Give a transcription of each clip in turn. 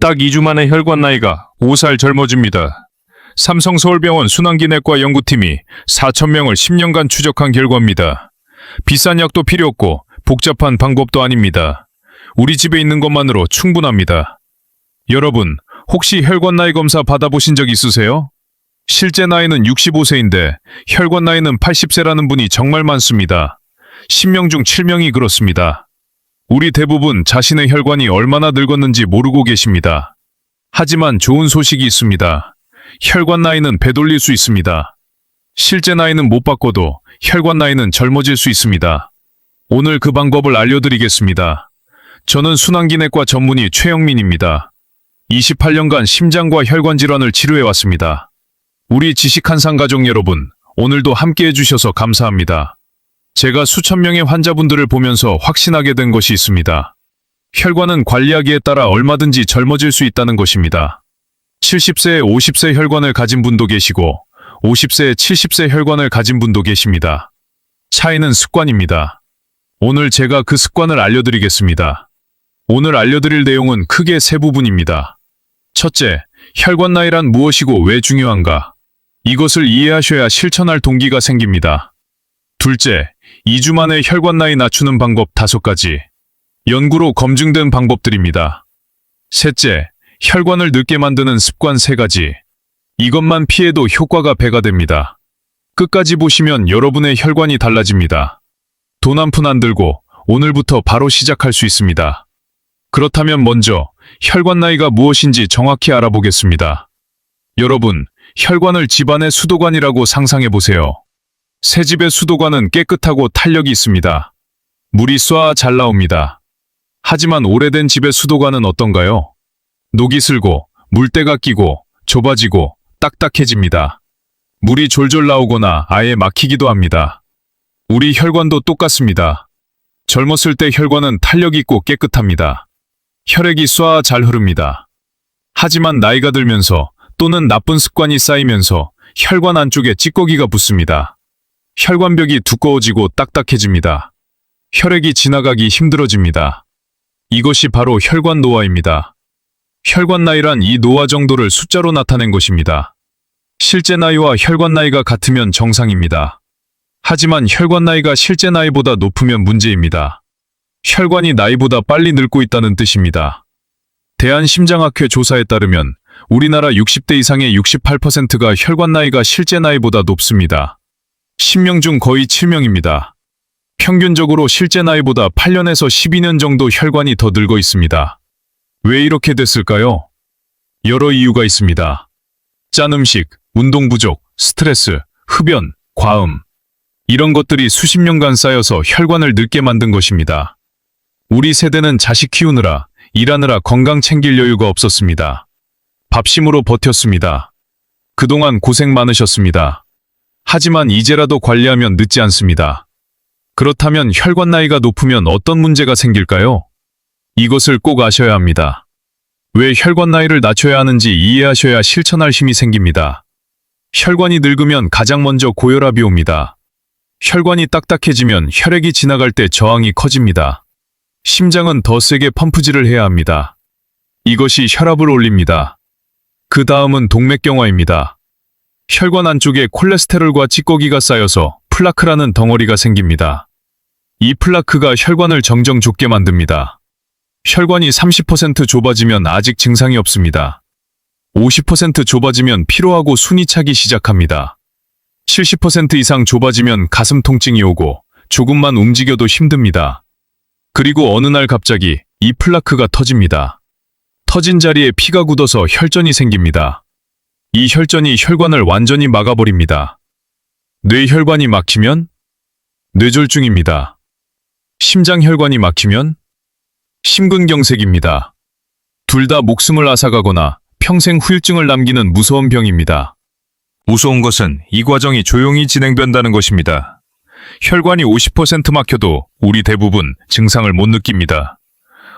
딱 2주 만에 혈관 나이가 5살 젊어집니다. 삼성서울병원 순환기내과 연구팀이 4,000명을 10년간 추적한 결과입니다. 비싼 약도 필요 없고 복잡한 방법도 아닙니다. 우리 집에 있는 것만으로 충분합니다. 여러분, 혹시 혈관 나이 검사 받아보신 적 있으세요? 실제 나이는 65세인데 혈관 나이는 80세라는 분이 정말 많습니다. 10명 중 7명이 그렇습니다. 우리 대부분 자신의 혈관이 얼마나 늙었는지 모르고 계십니다. 하지만 좋은 소식이 있습니다. 혈관 나이는 되돌릴 수 있습니다. 실제 나이는 못 바꿔도 혈관 나이는 젊어질 수 있습니다. 오늘 그 방법을 알려드리겠습니다. 저는 순환기내과 전문의 최영민입니다. 28년간 심장과 혈관 질환을 치료해왔습니다. 우리 지식한상 가족 여러분, 오늘도 함께 해주셔서 감사합니다. 제가 수천 명의 환자분들을 보면서 확신하게 된 것이 있습니다. 혈관은 관리하기에 따라 얼마든지 젊어질 수 있다는 것입니다. 70세에 50세 혈관을 가진 분도 계시고 50세에 70세 혈관을 가진 분도 계십니다. 차이는 습관입니다. 오늘 제가 그 습관을 알려드리겠습니다. 오늘 알려드릴 내용은 크게 세 부분입니다. 첫째, 혈관 나이란 무엇이고 왜 중요한가? 이것을 이해하셔야 실천할 동기가 생깁니다. 둘째, 2주 만에 혈관 나이 낮추는 방법 5가지. 연구로 검증된 방법들입니다. 셋째, 혈관을 늙게 만드는 습관 3가지. 이것만 피해도 효과가 배가 됩니다. 끝까지 보시면 여러분의 혈관이 달라집니다. 돈 한 푼 안 들고 오늘부터 바로 시작할 수 있습니다. 그렇다면 먼저 혈관 나이가 무엇인지 정확히 알아보겠습니다. 여러분, 혈관을 집안의 수도관이라고 상상해 보세요. 새 집의 수도관은 깨끗하고 탄력이 있습니다. 물이 쏴 잘 나옵니다. 하지만 오래된 집의 수도관은 어떤가요? 녹이 슬고 물때가 끼고 좁아지고 딱딱해집니다. 물이 졸졸 나오거나 아예 막히기도 합니다. 우리 혈관도 똑같습니다. 젊었을 때 혈관은 탄력 있고 깨끗합니다. 혈액이 쏴 잘 흐릅니다. 하지만 나이가 들면서 또는 나쁜 습관이 쌓이면서 혈관 안쪽에 찌꺼기가 붙습니다. 혈관벽이 두꺼워지고 딱딱해집니다. 혈액이 지나가기 힘들어집니다. 이것이 바로 혈관 노화입니다. 혈관 나이란 이 노화 정도를 숫자로 나타낸 것입니다. 실제 나이와 혈관 나이가 같으면 정상입니다. 하지만 혈관 나이가 실제 나이보다 높으면 문제입니다. 혈관이 나이보다 빨리 늙고 있다는 뜻입니다. 대한심장학회 조사에 따르면 우리나라 60대 이상의 68%가 혈관 나이가 실제 나이보다 높습니다. 10명 중 거의 7명입니다. 평균적으로 실제 나이보다 8년에서 12년 정도 혈관이 더 늙어 있습니다. 왜 이렇게 됐을까요? 여러 이유가 있습니다. 짠 음식, 운동 부족, 스트레스, 흡연, 과음. 이런 것들이 수십 년간 쌓여서 혈관을 늙게 만든 것입니다. 우리 세대는 자식 키우느라, 일하느라 건강 챙길 여유가 없었습니다. 밥심으로 버텼습니다. 그동안 고생 많으셨습니다. 하지만 이제라도 관리하면 늦지 않습니다. 그렇다면 혈관 나이가 높으면 어떤 문제가 생길까요? 이것을 꼭 아셔야 합니다. 왜 혈관 나이를 낮춰야 하는지 이해하셔야 실천할 힘이 생깁니다. 혈관이 늙으면 가장 먼저 고혈압이 옵니다. 혈관이 딱딱해지면 혈액이 지나갈 때 저항이 커집니다. 심장은 더 세게 펌프질을 해야 합니다. 이것이 혈압을 올립니다. 그 다음은 동맥경화입니다. 혈관 안쪽에 콜레스테롤과 찌꺼기가 쌓여서 플라크라는 덩어리가 생깁니다. 이 플라크가 혈관을 정정 좁게 만듭니다. 혈관이 30% 좁아지면 아직 증상이 없습니다. 50% 좁아지면 피로하고 숨이 차기 시작합니다. 70% 이상 좁아지면 가슴 통증이 오고 조금만 움직여도 힘듭니다. 그리고 어느 날 갑자기 이 플라크가 터집니다. 터진 자리에 피가 굳어서 혈전이 생깁니다. 이 혈전이 혈관을 완전히 막아버립니다. 뇌혈관이 막히면 뇌졸중입니다. 심장혈관이 막히면 심근경색입니다. 둘 다 목숨을 앗아가거나 평생 후유증을 남기는 무서운 병입니다. 무서운 것은 이 과정이 조용히 진행된다는 것입니다. 혈관이 50% 막혀도 우리 대부분 증상을 못 느낍니다.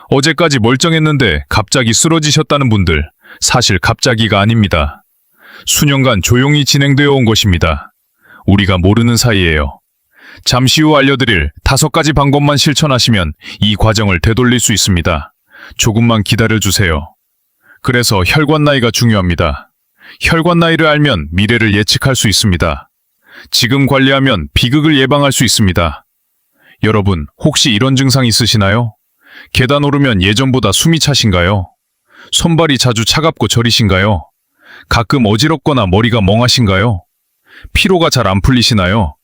어제까지 멀쩡했는데 갑자기 쓰러지셨다는 분들, 사실 갑자기가 아닙니다. 수년간 조용히 진행되어 온 것입니다. 우리가 모르는 사이에요. 잠시 후 알려드릴 5가지 방법만 실천하시면 이 과정을 되돌릴 수 있습니다. 조금만 기다려주세요. 그래서 혈관 나이가 중요합니다. 혈관 나이를 알면 미래를 예측할 수 있습니다. 지금 관리하면 비극을 예방할 수 있습니다. 여러분, 혹시 이런 증상 있으시나요? 계단 오르면 예전보다 숨이 차신가요? 손발이 자주 차갑고 저리신가요? 가끔 어지럽거나 머리가 멍하신가요? 피로가 잘 안 풀리시나요?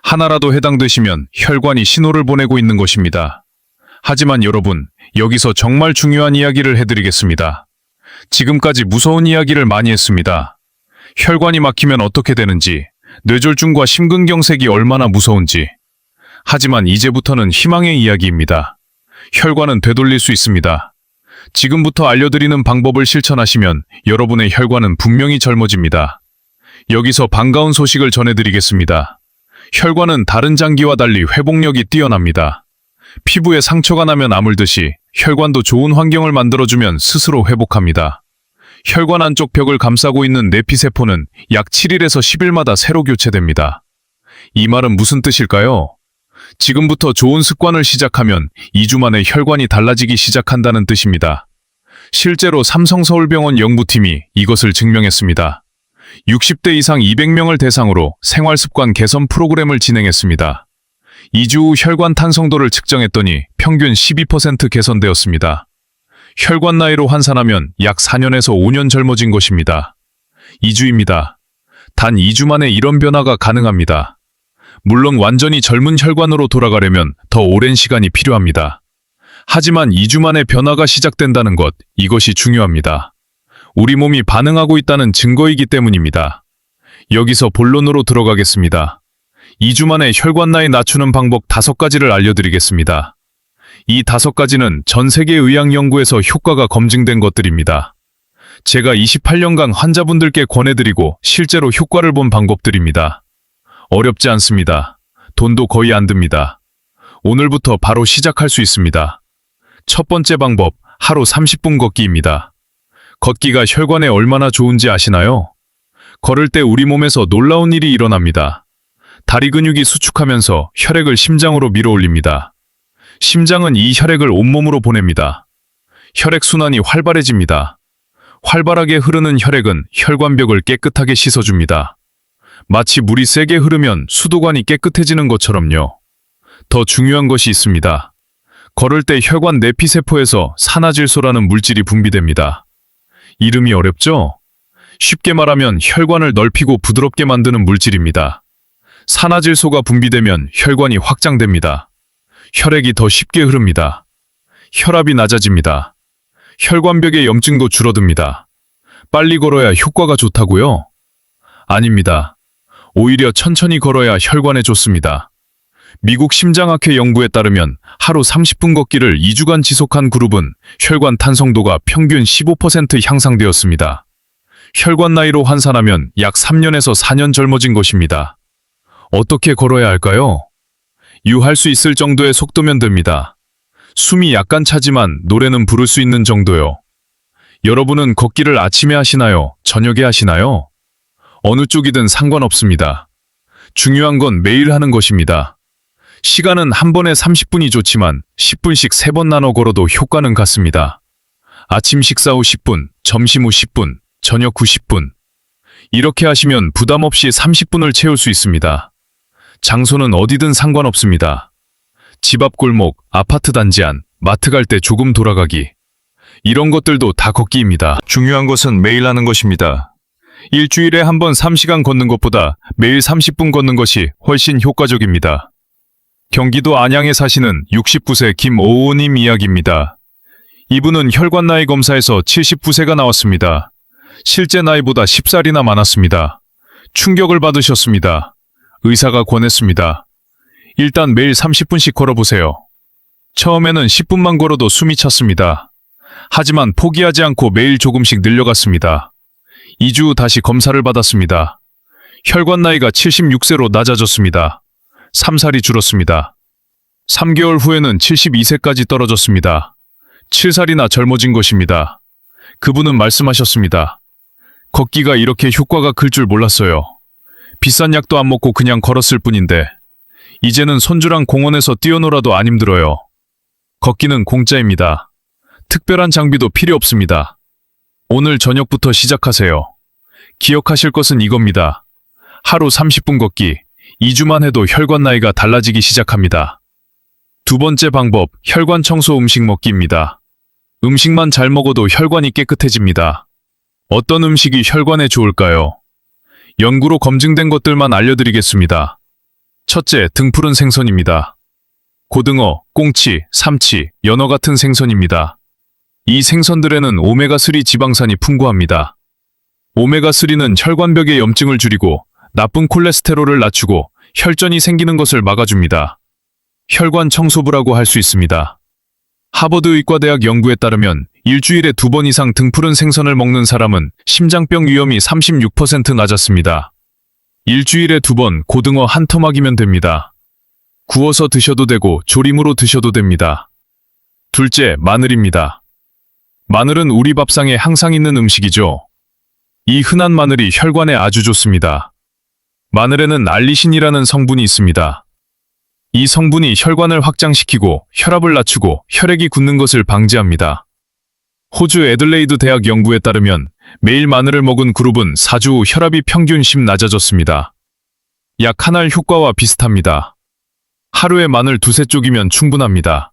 하나라도 해당되시면 혈관이 신호를 보내고 있는 것입니다. 하지만 여러분, 여기서 정말 중요한 이야기를 해드리겠습니다. 지금까지 무서운 이야기를 많이 했습니다. 혈관이 막히면 어떻게 되는지, 뇌졸중과 심근경색이 얼마나 무서운지. 하지만 이제부터는 희망의 이야기입니다. 혈관은 되돌릴 수 있습니다. 지금부터 알려드리는 방법을 실천하시면 여러분의 혈관은 분명히 젊어집니다. 여기서 반가운 소식을 전해드리겠습니다. 혈관은 다른 장기와 달리 회복력이 뛰어납니다. 피부에 상처가 나면 아물듯이 혈관도 좋은 환경을 만들어주면 스스로 회복합니다. 혈관 안쪽 벽을 감싸고 있는 내피세포는 약 7일에서 10일마다 새로 교체됩니다. 이 말은 무슨 뜻일까요? 지금부터 좋은 습관을 시작하면 2주 만에 혈관이 달라지기 시작한다는 뜻입니다. 실제로 삼성서울병원 연구팀이 이것을 증명했습니다. 60대 이상 200명을 대상으로 생활습관 개선 프로그램을 진행했습니다. 2주 후 혈관 탄성도를 측정했더니 평균 12% 개선되었습니다. 혈관 나이로 환산하면 약 4년에서 5년 젊어진 것입니다. 2주입니다. 단 2주 만에 이런 변화가 가능합니다. 물론 완전히 젊은 혈관으로 돌아가려면 더 오랜 시간이 필요합니다. 하지만 2주 만에 변화가 시작된다는 것, 이것이 중요합니다. 우리 몸이 반응하고 있다는 증거이기 때문입니다. 여기서 본론으로 들어가겠습니다. 2주 만에 혈관 나이 낮추는 방법 5가지를 알려드리겠습니다. 이 5가지는 전 세계 의학 연구에서 효과가 검증된 것들입니다. 제가 28년간 환자분들께 권해드리고 실제로 효과를 본 방법들입니다. 어렵지 않습니다. 돈도 거의 안 듭니다. 오늘부터 바로 시작할 수 있습니다. 첫 번째 방법, 하루 30분 걷기입니다. 걷기가 혈관에 얼마나 좋은지 아시나요? 걸을 때 우리 몸에서 놀라운 일이 일어납니다. 다리 근육이 수축하면서 혈액을 심장으로 밀어올립니다. 심장은 이 혈액을 온몸으로 보냅니다. 혈액순환이 활발해집니다. 활발하게 흐르는 혈액은 혈관벽을 깨끗하게 씻어줍니다. 마치 물이 세게 흐르면 수도관이 깨끗해지는 것처럼요. 더 중요한 것이 있습니다. 걸을 때 혈관 내피세포에서 산화질소라는 물질이 분비됩니다. 이름이 어렵죠? 쉽게 말하면 혈관을 넓히고 부드럽게 만드는 물질입니다. 산화질소가 분비되면 혈관이 확장됩니다. 혈액이 더 쉽게 흐릅니다. 혈압이 낮아집니다. 혈관벽의 염증도 줄어듭니다. 빨리 걸어야 효과가 좋다고요? 아닙니다. 오히려 천천히 걸어야 혈관에 좋습니다. 미국 심장학회 연구에 따르면 하루 30분 걷기를 2주간 지속한 그룹은 혈관 탄성도가 평균 15% 향상되었습니다. 혈관 나이로 환산하면 약 3년에서 4년 젊어진 것입니다. 어떻게 걸어야 할까요? 유할 수 있을 정도의 속도면 됩니다. 숨이 약간 차지만 노래는 부를 수 있는 정도요. 여러분은 걷기를 아침에 하시나요? 저녁에 하시나요? 어느 쪽이든 상관없습니다. 중요한 건 매일 하는 것입니다. 시간은 한 번에 30분이 좋지만 10분씩 3번 나눠 걸어도 효과는 같습니다. 아침 식사 후 10분, 점심 후 10분, 저녁 후 10분. 이렇게 하시면 부담 없이 30분을 채울 수 있습니다. 장소는 어디든 상관없습니다. 집 앞 골목, 아파트 단지 안, 마트 갈 때 조금 돌아가기. 이런 것들도 다 걷기입니다. 중요한 것은 매일 하는 것입니다. 일주일에 한 번 3시간 걷는 것보다 매일 30분 걷는 것이 훨씬 효과적입니다. 경기도 안양에 사시는 69세 김오우님 이야기입니다. 이분은 혈관 나이 검사에서 79세가 나왔습니다. 실제 나이보다 10살이나 많았습니다. 충격을 받으셨습니다. 의사가 권했습니다. 일단 매일 30분씩 걸어보세요. 처음에는 10분만 걸어도 숨이 찼습니다. 하지만 포기하지 않고 매일 조금씩 늘려갔습니다. 2주 후 다시 검사를 받았습니다. 혈관 나이가 76세로 낮아졌습니다. 3살이 줄었습니다. 3개월 후에는 72세까지 떨어졌습니다. 7살이나 젊어진 것입니다. 그분은 말씀하셨습니다. 걷기가 이렇게 효과가 클 줄 몰랐어요. 비싼 약도 안 먹고 그냥 걸었을 뿐인데 이제는 손주랑 공원에서 뛰어놀아도 안 힘들어요. 걷기는 공짜입니다. 특별한 장비도 필요 없습니다. 오늘 저녁부터 시작하세요. 기억하실 것은 이겁니다. 하루 30분 걷기, 2주만 해도 혈관 나이가 달라지기 시작합니다. 두 번째 방법, 혈관 청소 음식 먹기입니다. 음식만 잘 먹어도 혈관이 깨끗해집니다. 어떤 음식이 혈관에 좋을까요? 연구로 검증된 것들만 알려드리겠습니다. 첫째, 등푸른 생선입니다. 고등어, 꽁치, 삼치, 연어 같은 생선입니다. 이 생선들에는 오메가3 지방산이 풍부합니다. 오메가3는 혈관벽의 염증을 줄이고 나쁜 콜레스테롤을 낮추고 혈전이 생기는 것을 막아줍니다. 혈관 청소부라고 할 수 있습니다. 하버드 의과대학 연구에 따르면 일주일에 2번 이상 등푸른 생선을 먹는 사람은 심장병 위험이 36% 낮았습니다. 일주일에 2번 고등어 한 토막이면 됩니다. 구워서 드셔도 되고 조림으로 드셔도 됩니다. 둘째, 마늘입니다. 마늘은 우리 밥상에 항상 있는 음식이죠. 이 흔한 마늘이 혈관에 아주 좋습니다. 마늘에는 알리신이라는 성분이 있습니다. 이 성분이 혈관을 확장시키고 혈압을 낮추고 혈액이 굳는 것을 방지합니다. 호주 애들레이드 대학 연구에 따르면 매일 마늘을 먹은 그룹은 4주 후 혈압이 평균 10 낮아졌습니다. 약 한 알 효과와 비슷합니다. 하루에 마늘 2-3쪽이면 충분합니다.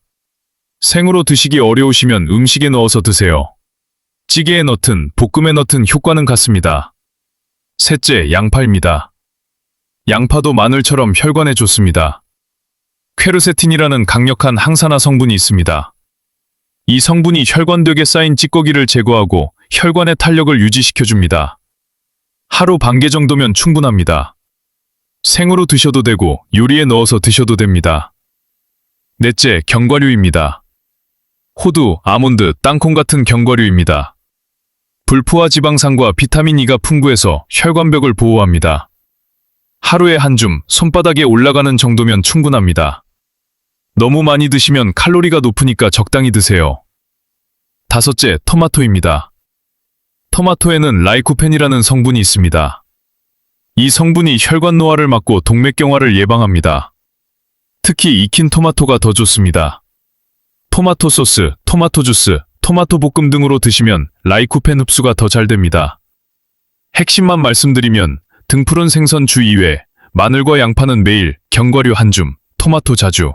생으로 드시기 어려우시면 음식에 넣어서 드세요. 찌개에 넣든 볶음에 넣든 효과는 같습니다. 셋째, 양파입니다. 양파도 마늘처럼 혈관에 좋습니다. 퀘르세틴이라는 강력한 항산화 성분이 있습니다. 이 성분이 혈관벽에 쌓인 찌꺼기를 제거하고 혈관의 탄력을 유지시켜줍니다. 하루 반 개 정도면 충분합니다. 생으로 드셔도 되고 요리에 넣어서 드셔도 됩니다. 넷째, 견과류입니다. 호두, 아몬드, 땅콩 같은 견과류입니다. 불포화 지방산과 비타민 E가 풍부해서 혈관벽을 보호합니다. 하루에 한 줌, 손바닥에 올라가는 정도면 충분합니다. 너무 많이 드시면 칼로리가 높으니까 적당히 드세요. 다섯째, 토마토입니다. 토마토에는 라이코펜이라는 성분이 있습니다. 이 성분이 혈관 노화를 막고 동맥경화를 예방합니다. 특히 익힌 토마토가 더 좋습니다. 토마토 소스, 토마토 주스, 토마토 볶음 등으로 드시면 라이코펜 흡수가 더 잘 됩니다. 핵심만 말씀드리면 등푸른 생선 주 2회, 마늘과 양파는 매일, 견과류 한 줌, 토마토 자주.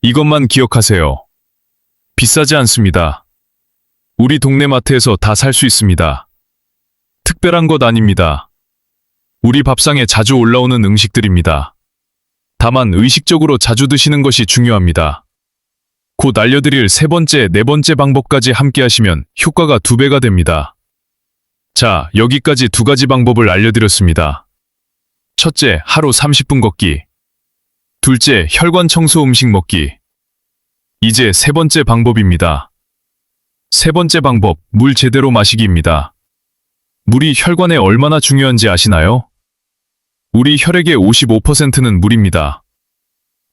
이것만 기억하세요. 비싸지 않습니다. 우리 동네 마트에서 다 살 수 있습니다. 특별한 것 아닙니다. 우리 밥상에 자주 올라오는 음식들입니다. 다만 의식적으로 자주 드시는 것이 중요합니다. 곧 알려드릴 세 번째, 네 번째 방법까지 함께 하시면 효과가 2배가 됩니다. 자, 여기까지 2가지 방법을 알려드렸습니다. 첫째, 하루 30분 걷기. 둘째, 혈관 청소 음식 먹기. 이제 세 번째 방법입니다. 세 번째 방법, 물 제대로 마시기입니다. 물이 혈관에 얼마나 중요한지 아시나요? 우리 혈액의 55%는 물입니다.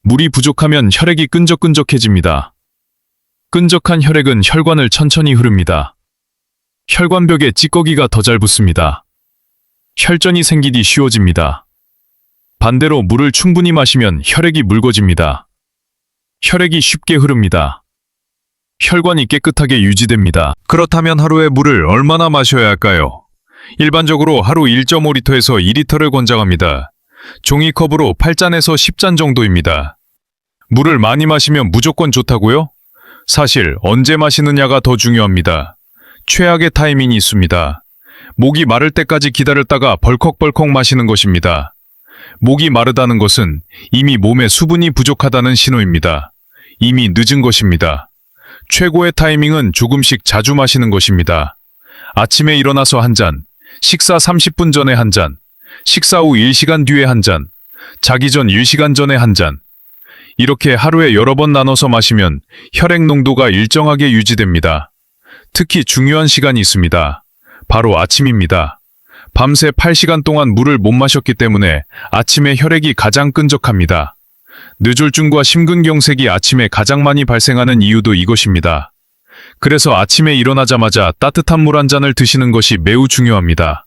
물이 부족하면 혈액이 끈적끈적해집니다. 끈적한 혈액은 혈관을 천천히 흐릅니다. 혈관벽에 찌꺼기가 더 잘 붙습니다. 혈전이 생기기 쉬워집니다. 반대로 물을 충분히 마시면 혈액이 묽어집니다. 혈액이 쉽게 흐릅니다. 혈관이 깨끗하게 유지됩니다. 그렇다면 하루에 물을 얼마나 마셔야 할까요? 일반적으로 하루 1.5리터에서 2리터를 권장합니다. 종이컵으로 8잔에서 10잔 정도입니다. 물을 많이 마시면 무조건 좋다고요? 사실 언제 마시느냐가 더 중요합니다. 최악의 타이밍이 있습니다. 목이 마를 때까지 기다렸다가 벌컥벌컥 마시는 것입니다. 목이 마르다는 것은 이미 몸에 수분이 부족하다는 신호입니다. 이미 늦은 것입니다. 최고의 타이밍은 조금씩 자주 마시는 것입니다. 아침에 일어나서 한 잔, 식사 30분 전에 한 잔, 식사 후 1시간 뒤에 한 잔, 자기 전 1시간 전에 한 잔. 이렇게 하루에 여러 번 나눠서 마시면 혈액 농도가 일정하게 유지됩니다. 특히 중요한 시간이 있습니다. 바로 아침입니다. 밤새 8시간 동안 물을 못 마셨기 때문에 아침에 혈액이 가장 끈적합니다. 뇌졸중과 심근경색이 아침에 가장 많이 발생하는 이유도 이것입니다. 그래서 아침에 일어나자마자 따뜻한 물 한 잔을 드시는 것이 매우 중요합니다.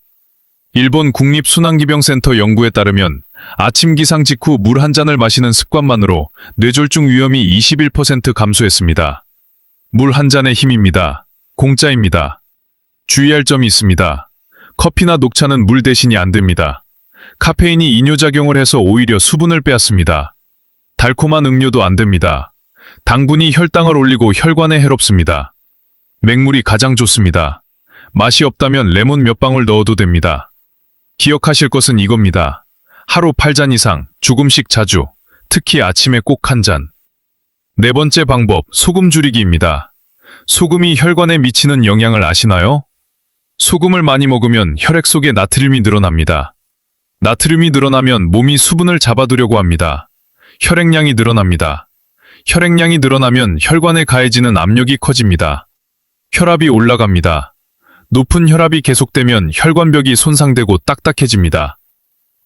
일본 국립순환기병센터 연구에 따르면 아침 기상 직후 물 한 잔을 마시는 습관만으로 뇌졸중 위험이 21% 감소했습니다. 물 한 잔의 힘입니다. 공짜입니다. 주의할 점이 있습니다. 커피나 녹차는 물 대신이 안 됩니다. 카페인이 이뇨작용을 해서 오히려 수분을 빼앗습니다. 달콤한 음료도 안 됩니다. 당분이 혈당을 올리고 혈관에 해롭습니다. 맹물이 가장 좋습니다. 맛이 없다면 레몬 몇 방울 넣어도 됩니다. 기억하실 것은 이겁니다. 하루 8잔 이상, 조금씩 자주, 특히 아침에 꼭 한 잔. 네 번째 방법, 소금 줄이기입니다. 소금이 혈관에 미치는 영향을 아시나요? 소금을 많이 먹으면 혈액 속에 나트륨이 늘어납니다. 나트륨이 늘어나면 몸이 수분을 잡아두려고 합니다. 혈액량이 늘어납니다. 혈액량이 늘어나면 혈관에 가해지는 압력이 커집니다. 혈압이 올라갑니다. 높은 혈압이 계속되면 혈관벽이 손상되고 딱딱해집니다.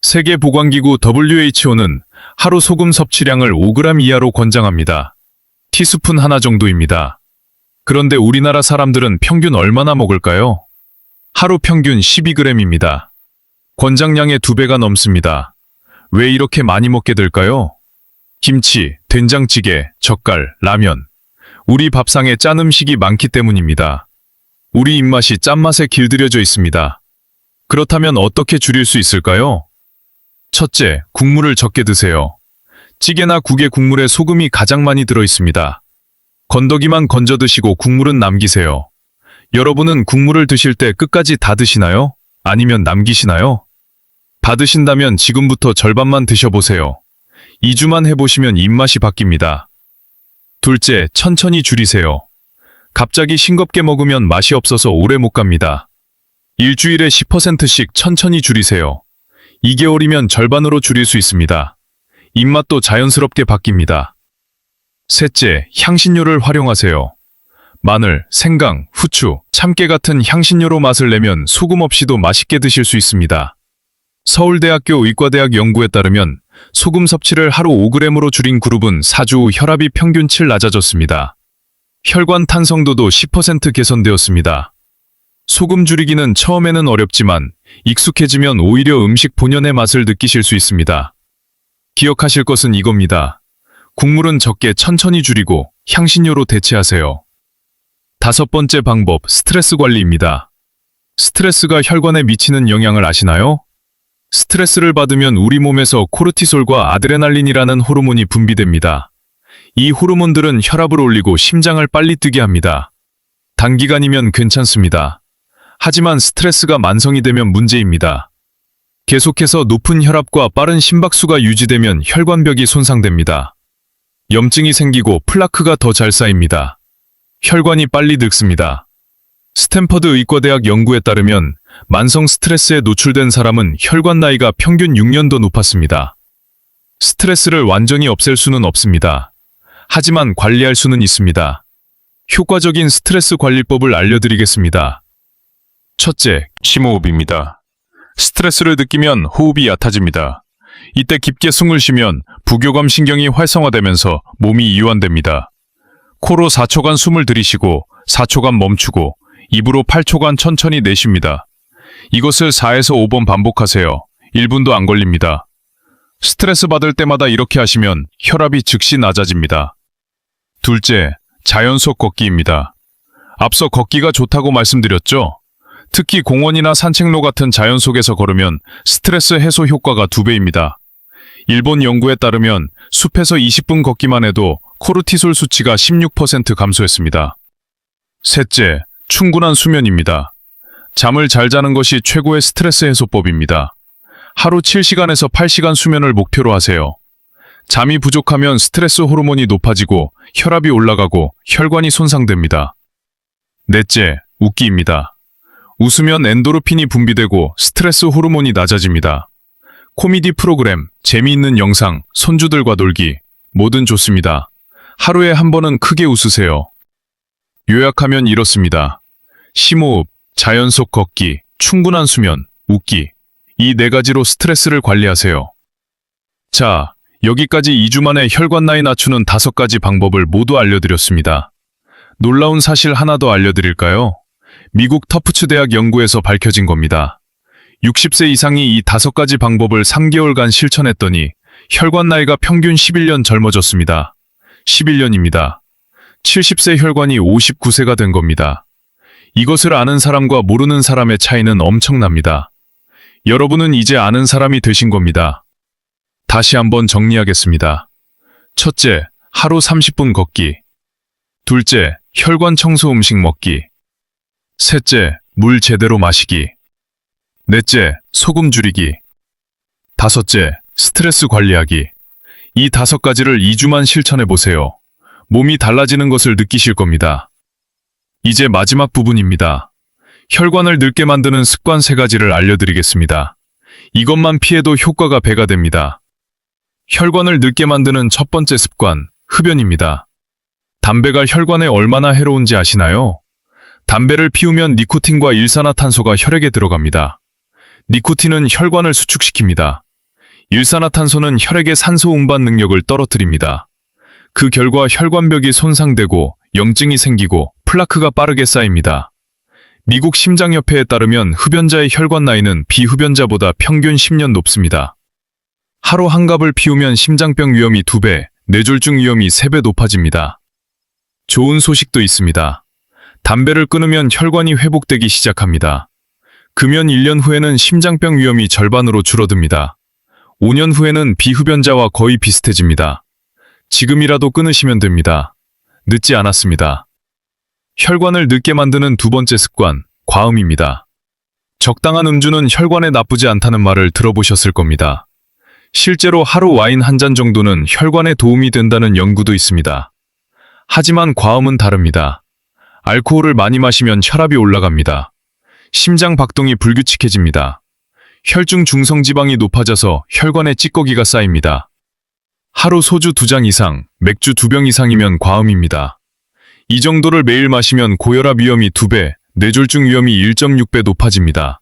세계보건기구 WHO는 하루 소금 섭취량을 5g 이하로 권장합니다. 티스푼 하나 정도입니다. 그런데 우리나라 사람들은 평균 얼마나 먹을까요? 하루 평균 12g입니다. 권장량의 2배가 넘습니다. 왜 이렇게 많이 먹게 될까요? 김치, 된장찌개, 젓갈, 라면. 우리 밥상에 짠 음식이 많기 때문입니다. 우리 입맛이 짠맛에 길들여져 있습니다. 그렇다면 어떻게 줄일 수 있을까요? 첫째, 국물을 적게 드세요. 찌개나 국의 국물에 소금이 가장 많이 들어 있습니다. 건더기만 건져 드시고 국물은 남기세요. 여러분은 국물을 드실 때 끝까지 다 드시나요? 아니면 남기시나요? 받으신다면 지금부터 절반만 드셔보세요. 2주만 해보시면 입맛이 바뀝니다. 둘째, 천천히 줄이세요. 갑자기 싱겁게 먹으면 맛이 없어서 오래 못 갑니다. 일주일에 10%씩 천천히 줄이세요. 2개월이면 절반으로 줄일 수 있습니다. 입맛도 자연스럽게 바뀝니다. 셋째, 향신료를 활용하세요. 마늘, 생강, 후추, 참깨 같은 향신료로 맛을 내면 소금 없이도 맛있게 드실 수 있습니다. 서울대학교 의과대학 연구에 따르면 소금 섭취를 하루 5g으로 줄인 그룹은 4주 후 혈압이 평균치 낮아졌습니다. 혈관 탄성도도 10% 개선되었습니다. 소금 줄이기는 처음에는 어렵지만 익숙해지면 오히려 음식 본연의 맛을 느끼실 수 있습니다. 기억하실 것은 이겁니다. 국물은 적게 천천히 줄이고 향신료로 대체하세요. 다섯 번째 방법, 스트레스 관리입니다. 스트레스가 혈관에 미치는 영향을 아시나요? 스트레스를 받으면 우리 몸에서 코르티솔과 아드레날린이라는 호르몬이 분비됩니다. 이 호르몬들은 혈압을 올리고 심장을 빨리 뛰게 합니다. 단기간이면 괜찮습니다. 하지만 스트레스가 만성이 되면 문제입니다. 계속해서 높은 혈압과 빠른 심박수가 유지되면 혈관벽이 손상됩니다. 염증이 생기고 플라크가 더 잘 쌓입니다. 혈관이 빨리 늙습니다. 스탠퍼드 의과대학 연구에 따르면 만성 스트레스에 노출된 사람은 혈관 나이가 평균 6년 더 높았습니다. 스트레스를 완전히 없앨 수는 없습니다. 하지만 관리할 수는 있습니다. 효과적인 스트레스 관리법을 알려드리겠습니다. 첫째, 심호흡입니다. 스트레스를 느끼면 호흡이 얕아집니다. 이때 깊게 숨을 쉬면 부교감 신경이 활성화되면서 몸이 이완됩니다. 코로 4초간 숨을 들이쉬고 4초간 멈추고 입으로 8초간 천천히 내쉽니다. 이것을 4에서 5번 반복하세요. 1분도 안 걸립니다. 스트레스 받을 때마다 이렇게 하시면 혈압이 즉시 낮아집니다. 둘째, 자연 속 걷기입니다. 앞서 걷기가 좋다고 말씀드렸죠? 특히 공원이나 산책로 같은 자연 속에서 걸으면 스트레스 해소 효과가 2배입니다. 일본 연구에 따르면 숲에서 20분 걷기만 해도 코르티솔 수치가 16% 감소했습니다. 셋째, 충분한 수면입니다. 잠을 잘 자는 것이 최고의 스트레스 해소법입니다. 하루 7시간에서 8시간 수면을 목표로 하세요. 잠이 부족하면 스트레스 호르몬이 높아지고 혈압이 올라가고 혈관이 손상됩니다. 넷째, 웃기입니다. 웃으면 엔도르핀이 분비되고 스트레스 호르몬이 낮아집니다. 코미디 프로그램, 재미있는 영상, 손주들과 놀기, 뭐든 좋습니다. 하루에 한 번은 크게 웃으세요. 요약하면 이렇습니다. 심호흡, 자연 속 걷기, 충분한 수면, 웃기. 이 4가지로 스트레스를 관리하세요. 자, 여기까지 2주 만에 혈관 나이 낮추는 5가지 방법을 모두 알려드렸습니다. 놀라운 사실 하나 더 알려드릴까요? 미국 터프츠 대학 연구에서 밝혀진 겁니다. 60세 이상이 이 5가지 방법을 3개월간 실천했더니 혈관 나이가 평균 11년 젊어졌습니다. 11년입니다. 70세 혈관이 59세가 된 겁니다. 이것을 아는 사람과 모르는 사람의 차이는 엄청납니다. 여러분은 이제 아는 사람이 되신 겁니다. 다시 한번 정리하겠습니다. 첫째, 하루 30분 걷기. 둘째, 혈관 청소 음식 먹기. 셋째, 물 제대로 마시기. 넷째, 소금 줄이기. 다섯째, 스트레스 관리하기. 이 5가지를 2주만 실천해 보세요. 몸이 달라지는 것을 느끼실 겁니다. 이제 마지막 부분입니다. 혈관을 늙게 만드는 습관 3가지를 알려드리겠습니다. 이것만 피해도 효과가 배가 됩니다. 혈관을 늙게 만드는 첫 번째 습관, 흡연입니다. 담배가 혈관에 얼마나 해로운지 아시나요? 담배를 피우면 니코틴과 일산화탄소가 혈액에 들어갑니다. 니코틴은 혈관을 수축시킵니다. 일산화탄소는 혈액의 산소 운반 능력을 떨어뜨립니다. 그 결과 혈관벽이 손상되고 염증이 생기고 플라크가 빠르게 쌓입니다. 미국 심장협회에 따르면 흡연자의 혈관 나이는 비흡연자보다 평균 10년 높습니다. 하루 한 갑을 피우면 심장병 위험이 2배, 뇌졸중 위험이 3배 높아집니다. 좋은 소식도 있습니다. 담배를 끊으면 혈관이 회복되기 시작합니다. 금연 1년 후에는 심장병 위험이 절반으로 줄어듭니다. 5년 후에는 비흡연자와 거의 비슷해집니다. 지금이라도 끊으시면 됩니다. 늦지 않았습니다. 혈관을 늙게 만드는 두 번째 습관, 과음입니다. 적당한 음주는 혈관에 나쁘지 않다는 말을 들어보셨을 겁니다. 실제로 하루 와인 한 잔 정도는 혈관에 도움이 된다는 연구도 있습니다. 하지만 과음은 다릅니다. 알코올을 많이 마시면 혈압이 올라갑니다. 심장 박동이 불규칙해집니다. 혈중 중성지방이 높아져서 혈관에 찌꺼기가 쌓입니다. 하루 소주 2잔 이상, 맥주 2병 이상이면 과음입니다. 이 정도를 매일 마시면 고혈압 위험이 2배, 뇌졸중 위험이 1.6배 높아집니다.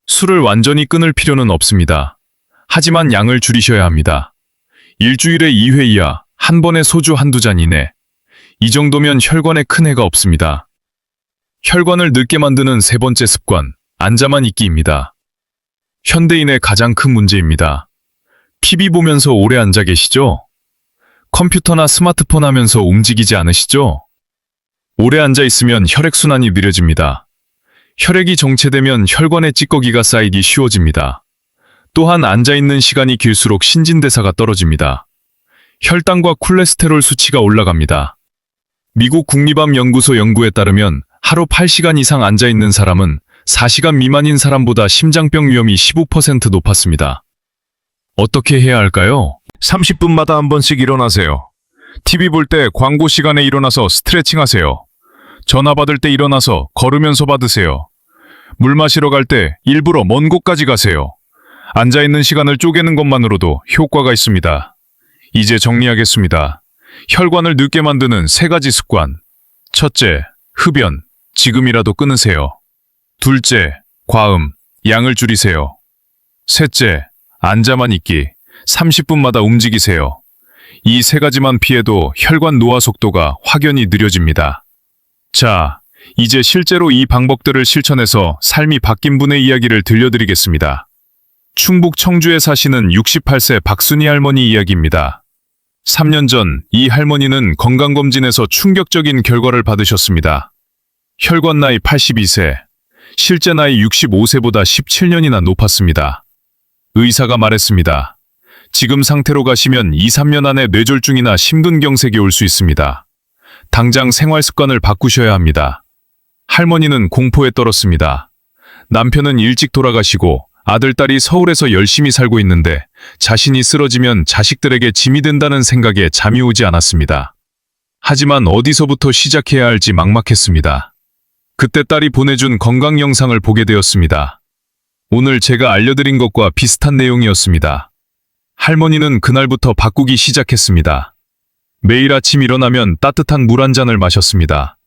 술을 완전히 끊을 필요는 없습니다. 하지만 양을 줄이셔야 합니다. 일주일에 2회 이하, 한 번에 소주 1~2잔 이내. 이 정도면 혈관에 큰 해가 없습니다. 혈관을 늙게 만드는 세 번째 습관, 앉아만 있기입니다. 현대인의 가장 큰 문제입니다. TV 보면서 오래 앉아 계시죠? 컴퓨터나 스마트폰 하면서 움직이지 않으시죠? 오래 앉아 있으면 혈액순환이 느려집니다. 혈액이 정체되면 혈관에 찌꺼기가 쌓이기 쉬워집니다. 또한 앉아있는 시간이 길수록 신진대사가 떨어집니다. 혈당과 콜레스테롤 수치가 올라갑니다. 미국 국립암연구소 연구에 따르면 하루 8시간 이상 앉아있는 사람은 4시간 미만인 사람보다 심장병 위험이 15% 높았습니다. 어떻게 해야 할까요? 30분마다 한 번씩 일어나세요. TV 볼 때 광고 시간에 일어나서 스트레칭 하세요. 전화 받을 때 일어나서 걸으면서 받으세요. 물 마시러 갈 때 일부러 먼 곳까지 가세요. 앉아있는 시간을 쪼개는 것만으로도 효과가 있습니다. 이제 정리하겠습니다. 혈관을 늙게 만드는 3가지 습관. 첫째, 흡연. 지금이라도 끊으세요. 둘째, 과음. 양을 줄이세요. 셋째, 앉아만 있기. 30분마다 움직이세요. 이 3가지만 피해도 혈관 노화 속도가 확연히 느려집니다. 자, 이제 실제로 이 방법들을 실천해서 삶이 바뀐 분의 이야기를 들려드리겠습니다. 충북 청주에 사시는 68세 박순희 할머니 이야기입니다. 3년 전 이 할머니는 건강검진에서 충격적인 결과를 받으셨습니다. 혈관 나이 82세, 실제 나이 65세보다 17년이나 높았습니다. 의사가 말했습니다. 지금 상태로 가시면 2~3년 안에 뇌졸중이나 심근경색이 올 수 있습니다. 당장 생활 습관을 바꾸셔야 합니다. 할머니는 공포에 떨었습니다. 남편은 일찍 돌아가시고 아들, 딸이 서울에서 열심히 살고 있는데 자신이 쓰러지면 자식들에게 짐이 된다는 생각에 잠이 오지 않았습니다. 하지만 어디서부터 시작해야 할지 막막했습니다. 그때 딸이 보내준 건강 영상을 보게 되었습니다. 오늘 제가 알려드린 것과 비슷한 내용이었습니다. 할머니는 그날부터 바꾸기 시작했습니다. 매일 아침 일어나면 따뜻한 물 한 잔을 마셨습니다.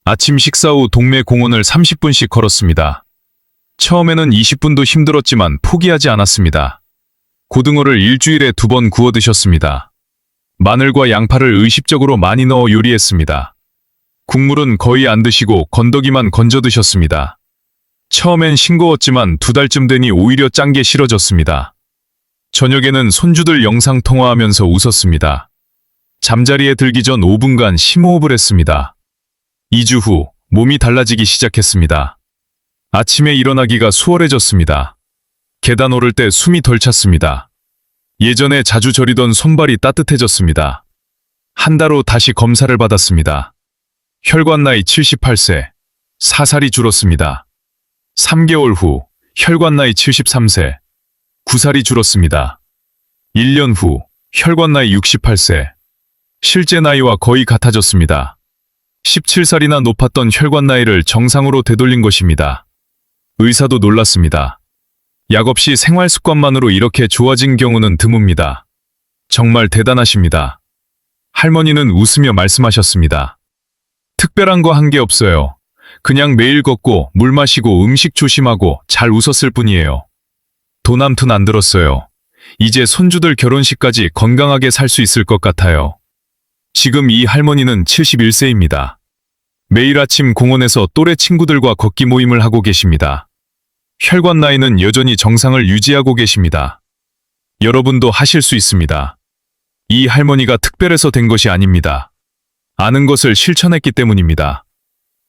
아침 식사 후 동네 공원을 30분씩 걸었습니다. 처음에는 20분도 힘들었지만 포기하지 않았습니다. 고등어를 일주일에 2번 구워 드셨습니다. 마늘과 양파를 의식적으로 많이 넣어 요리했습니다. 국물은 거의 안 드시고 건더기만 건져 드셨습니다. 처음엔 싱거웠지만 2달쯤 되니 오히려 짠 게 싫어졌습니다. 저녁에는 손주들 영상 통화하면서 웃었습니다. 잠자리에 들기 전 5분간 심호흡을 했습니다. 2주 후 몸이 달라지기 시작했습니다. 아침에 일어나기가 수월해졌습니다. 계단 오를 때 숨이 덜 찼습니다. 예전에 자주 저리던 손발이 따뜻해졌습니다. 한 달 후 다시 검사를 받았습니다. 혈관 나이 78세, 4살이 줄었습니다. 3개월 후 혈관 나이 73세, 9살이 줄었습니다. 1년 후 혈관 나이 68세, 실제 나이와 거의 같아졌습니다. 17살이나 높았던 혈관 나이를 정상으로 되돌린 것입니다. 의사도 놀랐습니다. 약 없이 생활 습관만으로 이렇게 좋아진 경우는 드뭅니다. 정말 대단하십니다. 할머니는 웃으며 말씀하셨습니다. 특별한 거 한 게 없어요. 그냥 매일 걷고 물 마시고 음식 조심하고 잘 웃었을 뿐이에요. 돈 한 푼 안 들었어요. 이제 손주들 결혼식까지 건강하게 살 수 있을 것 같아요. 지금 이 할머니는 71세입니다. 매일 아침 공원에서 또래 친구들과 걷기 모임을 하고 계십니다. 혈관 나이는 여전히 정상을 유지하고 계십니다. 여러분도 하실 수 있습니다. 이 할머니가 특별해서 된 것이 아닙니다. 아는 것을 실천했기 때문입니다.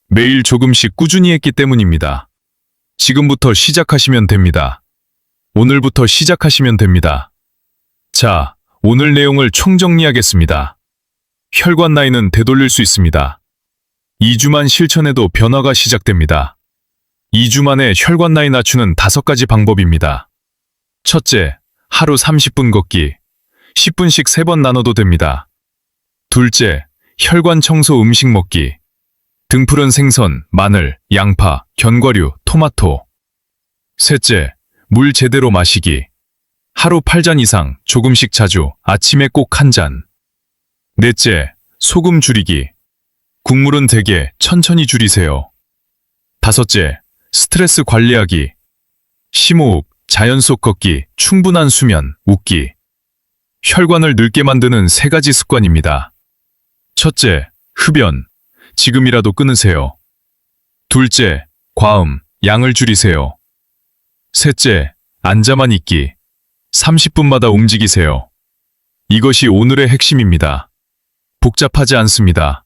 매일 조금씩 꾸준히 했기 때문입니다. 지금부터 시작하시면 됩니다. 오늘부터 시작하시면 됩니다. 자, 오늘 내용을 총정리하겠습니다. 혈관 나이는 되돌릴 수 있습니다. 2주만 실천해도 변화가 시작됩니다. 2주 만에 혈관 나이 낮추는 5가지 방법입니다. 첫째, 하루 30분 걷기. 10분씩 3번 나눠도 됩니다. 둘째, 혈관 청소 음식 먹기. 등푸른 생선, 마늘, 양파, 견과류, 토마토. 셋째, 물 제대로 마시기. 하루 8잔 이상, 조금씩 자주, 아침에 꼭 1잔. 넷째, 소금 줄이기. 국물은 대개 천천히 줄이세요. 다섯째, 스트레스 관리하기. 심호흡, 자연 속 걷기, 충분한 수면, 웃기. 혈관을 늙게 만드는 3가지 습관입니다. 첫째, 흡연. 지금이라도 끊으세요. 둘째, 과음, 양을 줄이세요. 셋째, 앉아만 있기. 30분마다 움직이세요. 이것이 오늘의 핵심입니다. 복잡하지 않습니다.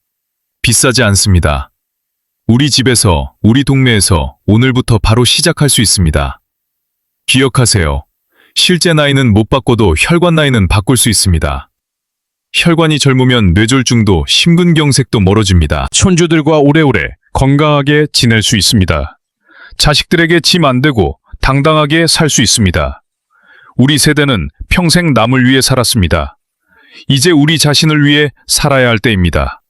비싸지 않습니다. 우리 집에서, 우리 동네에서 오늘부터 바로 시작할 수 있습니다. 기억하세요. 실제 나이는 못 바꿔도 혈관 나이는 바꿀 수 있습니다. 혈관이 젊으면 뇌졸중도 심근경색도 멀어집니다. 손주들과 오래오래 건강하게 지낼 수 있습니다. 자식들에게 짐 안 되고 당당하게 살 수 있습니다. 우리 세대는 평생 남을 위해 살았습니다. 이제 우리 자신을 위해 살아야 할 때입니다.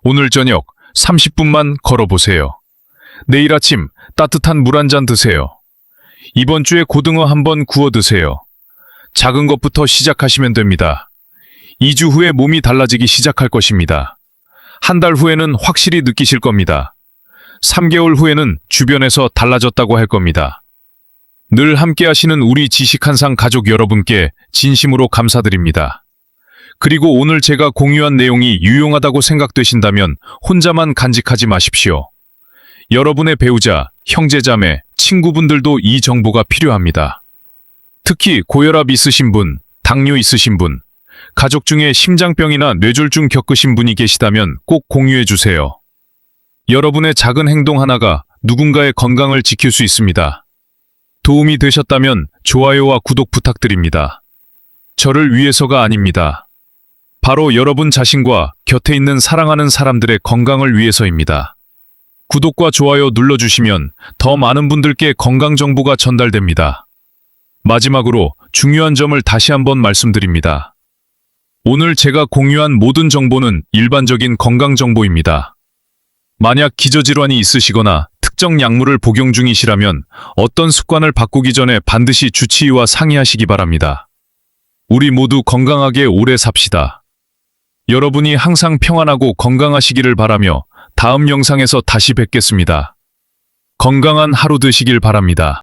오늘 저녁 30분만 걸어보세요. 내일 아침 따뜻한 물 한 잔 드세요. 이번 주에 고등어 한번 구워 드세요. 작은 것부터 시작하시면 됩니다. 2주 후에 몸이 달라지기 시작할 것입니다. 한 달 후에는 확실히 느끼실 겁니다. 3개월 후에는 주변에서 달라졌다고 할 겁니다. 늘 함께 하시는 우리 지식한상 가족 여러분께 진심으로 감사드립니다. 그리고 오늘 제가 공유한 내용이 유용하다고 생각되신다면 혼자만 간직하지 마십시오. 여러분의 배우자, 형제자매, 친구분들도 이 정보가 필요합니다. 특히 고혈압 있으신 분, 당뇨 있으신 분, 가족 중에 심장병이나 뇌졸중 겪으신 분이 계시다면 꼭 공유해 주세요. 여러분의 작은 행동 하나가 누군가의 건강을 지킬 수 있습니다. 도움이 되셨다면 좋아요와 구독 부탁드립니다. 저를 위해서가 아닙니다. 바로 여러분 자신과 곁에 있는 사랑하는 사람들의 건강을 위해서입니다. 구독과 좋아요 눌러주시면 더 많은 분들께 건강 정보가 전달됩니다. 마지막으로 중요한 점을 다시 한번 말씀드립니다. 오늘 제가 공유한 모든 정보는 일반적인 건강 정보입니다. 만약 기저질환이 있으시거나 특정 약물을 복용 중이시라면 어떤 습관을 바꾸기 전에 반드시 주치의와 상의하시기 바랍니다. 우리 모두 건강하게 오래 삽시다. 여러분이 항상 평안하고 건강하시기를 바라며 다음 영상에서 다시 뵙겠습니다. 건강한 하루 되시길 바랍니다.